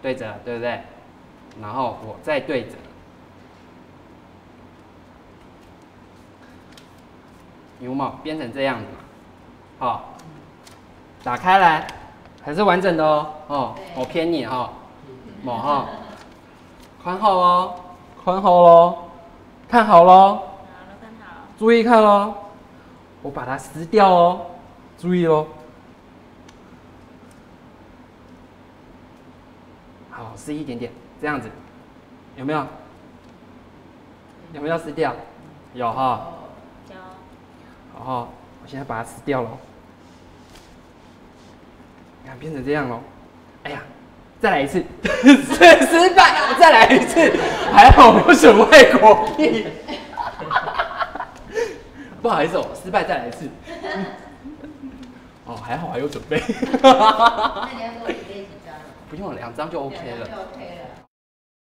对折，对不对？然后我再对折，有没有变成这样子嘛？好，打开来还是完整的哦。哦，我骗你哈，某哈，宽厚哦，宽厚喽，看好喽，看好，注意看喽，我把它撕掉哦，注意喽。好，撕一点点，这样子，有没有？有没有撕掉？有哈。有。然后我现在把它撕掉了，你看变成这样喽。哎呀，再来一次，失败，再来一次，还好我选外国币。不好意思，我失败，再来一次。哦，还好还有准备。那你要给我准备几张？不用了，2张就 OK 了。2张就 OK 了。